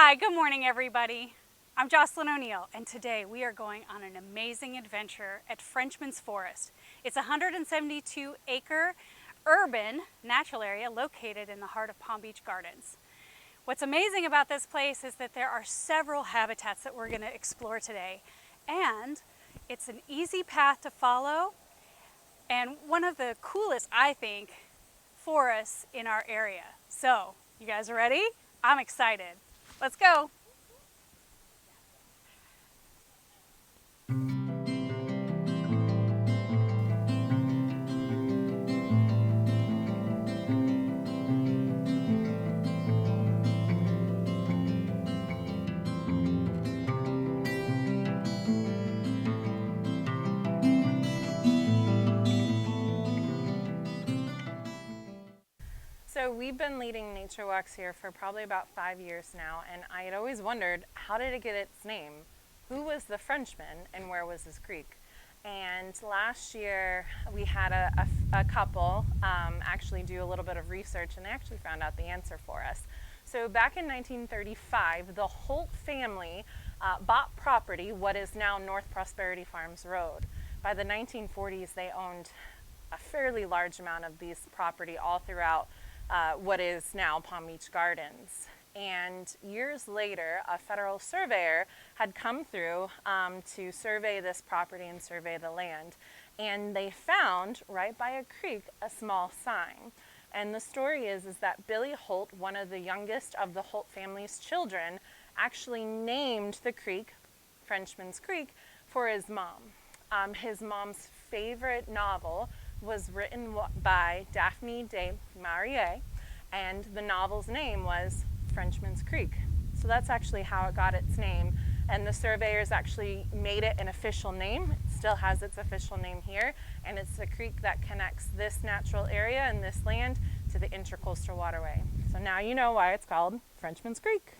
Hi, good morning everybody. I'm Jocelyn O'Neill and today we are going on an amazing adventure at Frenchman's Forest. It's a 172-acre urban natural area located in the heart of Palm Beach Gardens. What's amazing about this place is that there are several habitats that we're going to explore today, and it's an easy path to follow and one of the coolest, I think, forests in our area. So, you guys are ready? I'm excited. Let's go. So we've been leading nature walks here for probably about 5 years now, and I had always wondered, how did it get its name? Who was the Frenchman and where was this creek? And last year we had a couple actually do a little bit of research, and they actually found out the answer for us. So back in 1935, the Holt family bought property, what is now North Prosperity Farms Road. By the 1940s, they owned a fairly large amount of these property all throughout what is now Palm Beach Gardens. And years later, a federal surveyor had come through to survey this property and survey the land. And they found, right by a creek, a small sign. And the story is that Billy Holt, one of the youngest of the Holt family's children, actually named the creek, Frenchman's Creek, for his mom. His mom's favorite novel was written by Daphne du Maurier, and the novel's name was Frenchman's Creek. So that's actually how it got its name, and the surveyors actually made it an official name. It still has its official name here, and it's the creek that connects this natural area and this land to the Intracoastal Waterway. So now you know why it's called Frenchman's Creek.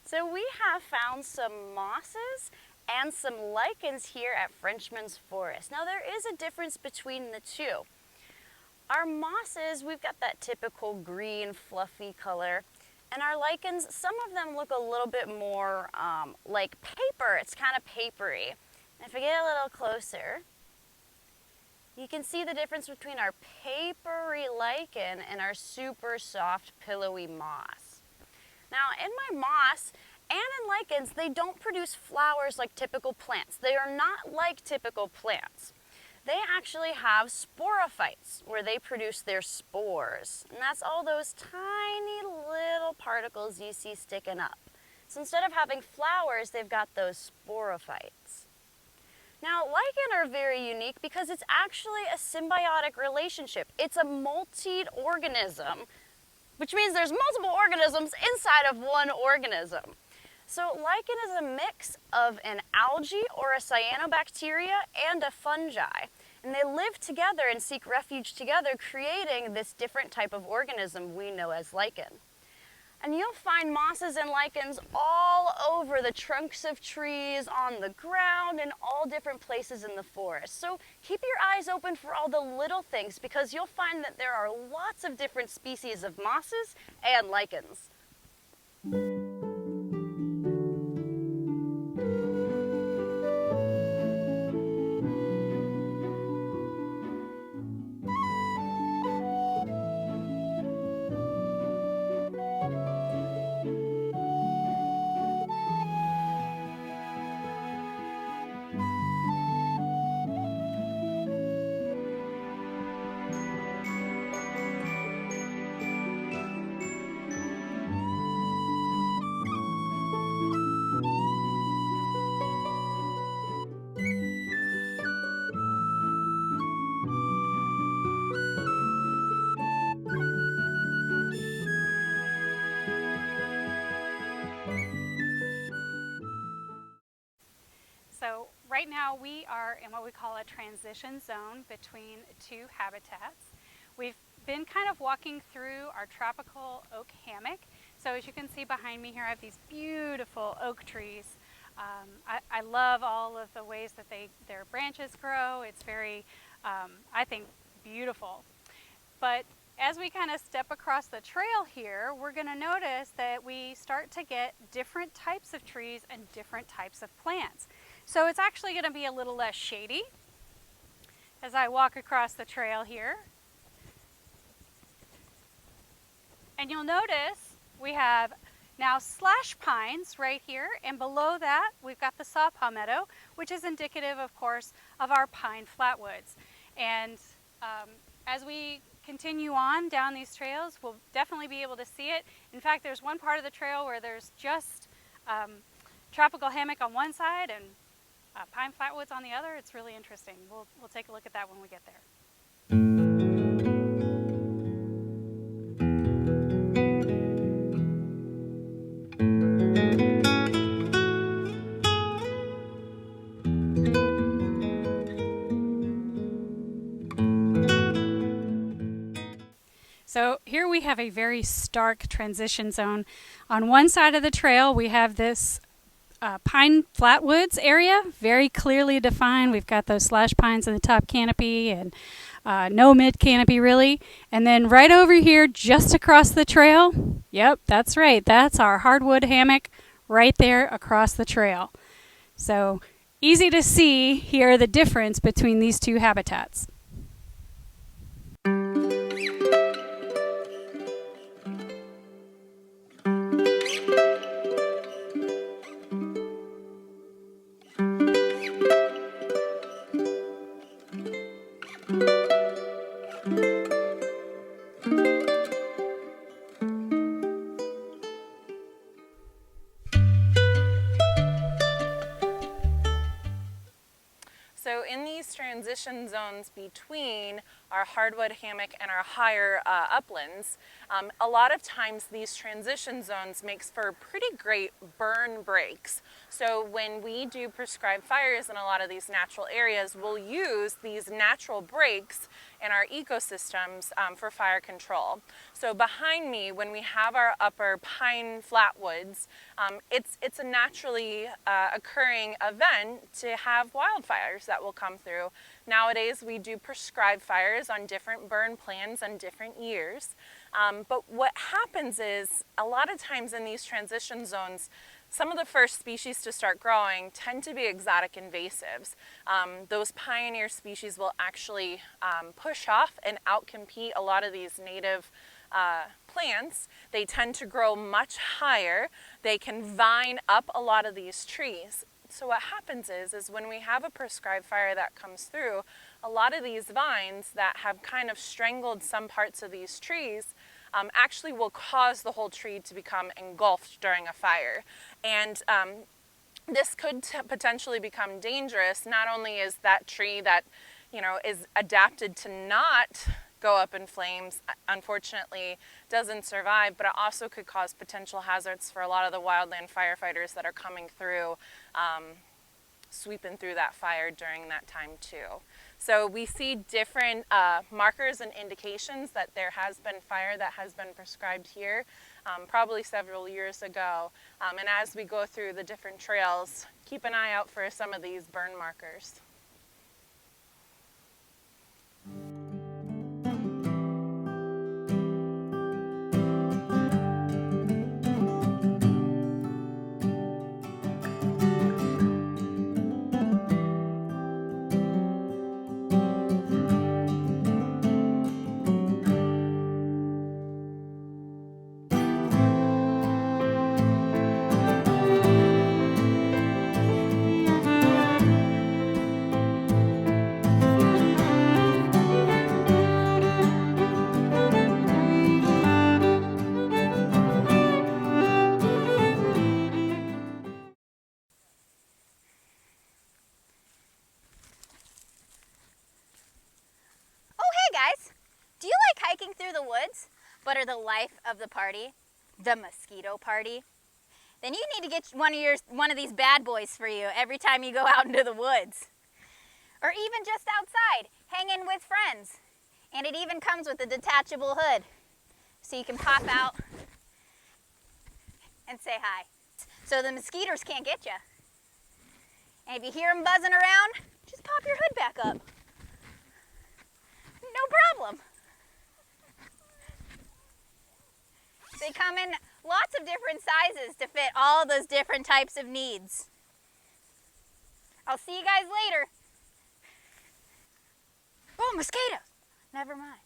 So we have found some mosses and some lichens here at Frenchman's Forest. Now there is a difference between the two. Our mosses, we've got that typical green fluffy color, and our lichens, some of them look a little bit more like paper. It's kind of papery. And if I get a little closer, you can see the difference between our papery lichen and our super soft pillowy moss. Now in my moss and in lichens, they don't produce flowers like typical plants. They are not like typical plants. They actually have sporophytes where they produce their spores. And that's all those tiny little particles you see sticking up. So instead of having flowers, they've got those sporophytes. Now, lichen are very unique because it's actually a symbiotic relationship. It's a multi-organism, which means there's multiple organisms inside of one organism. So lichen is a mix of an algae or a cyanobacteria and a fungi. And they live together and seek refuge together, creating this different type of organism we know as lichen. And you'll find mosses and lichens all over the trunks of trees, on the ground, and all different places in the forest. So keep your eyes open for all the little things, because you'll find that there are lots of different species of mosses and lichens. right now we are in what we call a transition zone between two habitats. We've been kind of walking through our tropical oak hammock. So as you can see behind me here, I have these beautiful oak trees. I love all of the ways that their branches grow. It's very, I think, beautiful. But as we kind of step across the trail here, we're going to notice that we start to get different types of trees and different types of plants. So it's actually going to be a little less shady as I walk across the trail here. And you'll notice we have now slash pines right here, and below that we've got the saw palmetto, which is indicative, of course, of our pine flatwoods. And as we continue on down these trails, we'll definitely be able to see it. In fact, there's one part of the trail where there's just tropical hammock on one side and pine flatwoods on the other. It's really interesting. We'll take a look at that when we get there. So here we have a very stark transition zone. On one side of the trail we have this pine flatwoods area, very clearly defined. We've got those slash pines in the top canopy and no mid canopy really. And then right over here just across the trail, yep, that's right, that's our hardwood hammock right there across the trail. So easy to see here the difference between these two habitats. So in these transition zones between our hardwood hammock and our higher uplands, a lot of times these transition zones makes for pretty great burn breaks. So when we do prescribed fires in a lot of these natural areas, we'll use these natural breaks in our ecosystems for fire control. So behind me, when we have our upper pine flatwoods, it's a naturally occurring event to have wildfires that will come through. Nowadays, we do prescribed fires on different burn plans and different years. But what happens is, a lot of times in these transition zones, some of the first species to start growing tend to be exotic invasives. Those pioneer species will actually push off and outcompete a lot of these native plants. They tend to grow much higher. They can vine up a lot of these trees. So what happens is when we have a prescribed fire that comes through, a lot of these vines that have kind of strangled some parts of these trees actually will cause the whole tree to become engulfed during a fire. And this could potentially become dangerous. Not only is that tree that, you know, is adapted to not go up in flames, unfortunately doesn't survive, but it also could cause potential hazards for a lot of the wildland firefighters that are coming through, sweeping through that fire during that time too. So we see different markers and indications that there has been fire that has been prescribed here, probably several years ago. And as we go through the different trails, keep an eye out for some of these burn markers. Guys, do you like hiking through the woods, but are the life of the party the mosquito party? then you need to get one of these bad boys for you every time you go out into the woods. Or even just outside, hanging with friends. And it even comes with a detachable hood, so you can pop out and say hi. So the mosquitoes can't get you. And if you hear them buzzing around, just pop your hood back up. No problem. They come in lots of different sizes to fit all those different types of needs. I'll see you guys later. Oh, mosquitoes. Never mind.